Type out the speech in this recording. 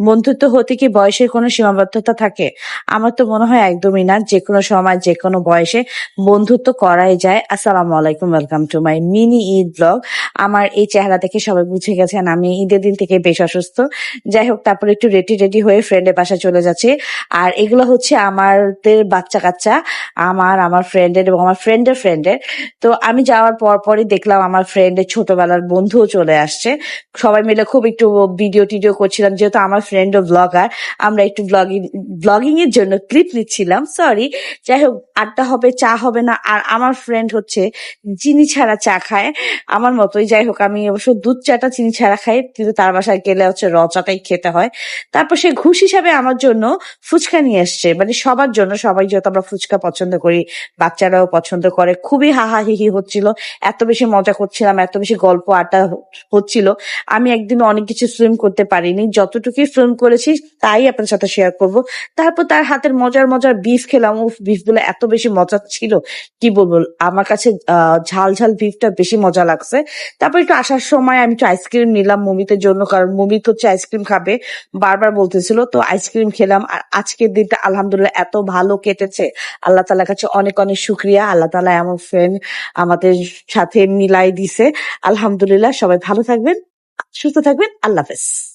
বন্ধুত্ব হতে কি বয়সের কোনো সীমাবদ্ধতা থাকে? আমার তো মনে হয় একদমই না। যেকোনো সময় যেকোনো বয়সে বন্ধুত্ব করাই যায়। আসসালামু আলাইকুম, welcome to my mini Eid blog. আমার এই চেহারা দেখে সবাই বুঝে গেছেন আমি ঈদের দিন থেকে বেশ অসুস্থ। যাই হোক, তারপরে একটু রেডি হয়ে ফ্রেন্ডের বাসায় চলে যাচ্ছি। আর এগুলো হচ্ছে আমাদের বাচ্চা কাচ্চা, আমার ফ্রেন্ডের এবং আমার ফ্রেন্ডের। তো আমি যাওয়ার পরই দেখলাম আমার ফ্রেন্ডের ছোটবেলার বন্ধুও চলে আসছে। সবাই মিলে খুব একটু ভিডিও টিডিও করছিলাম, যেহেতু আমার ফ্রেন্ড ও ব্লগার। আমরা একটু ব্লগিং এর জন্য ক্লিপ নিচ্ছিলাম। সরি। যাই হোক, আড্ডা হবে, চা হবে না। আর আমার ফ্রেন্ড হচ্ছে চিনি ছাড়া চা খায়, আমার মতোই। যাই হোক, আমি অবশ্য দুধ চাটা চিনি ছাড়া খাই, কিন্তু তার বাসায় গেলে হচ্ছে র চাটাই খেতে হয়। তারপর সে ঘুষ হিসাবে আমার জন্য ফুচকা নিয়ে এসছে, মানে সবার জন্য। সবাই যেহেতু আমরা ফুচকা পছন্দ করি, বাচ্চারাও পছন্দ করে। খুবই হাহাহিহি হচ্ছিল, এত বেশি মজা করছিলাম, এত বেশি গল্প আড্ডা হচ্ছিল। আমি একদিন অনেক কিছু ফিল্ম করতে পারিনি, যতটুকুই ফিল্ম করেছি তাই আপনার সাথে শেয়ার করব। তারপর তার হাতের মজার বিফ খেলাম। বিফ গুলো এত বেশি মজা ছিল, কি বলবো। আমার কাছে ঝাল বিফটা বেশি মজা লাগছে। তারপর একটু আসার সময় আমি একটু আইসক্রিম নিলাম মমিতের জন্য, কারণ মমিত হচ্ছে আইসক্রিম খাবে, বারবার বলতেছিল। তো আইসক্রিম খেলাম। আর আজকের দিনটা আলহামদুলিল্লাহ এত ভালো কেটেছে, আল্লাহ তাআলার কাছে অনেক অনেক শুক্রিয়া। আল্লাহ তাআলা এমন ফ্রেন্ড আমাদের সাথে মিলাই দিছে। আলহামদুলিল্লাহ। সবাই ভালো থাকবেন, সুস্থ থাকবেন। আল্লাহ হাফেজ।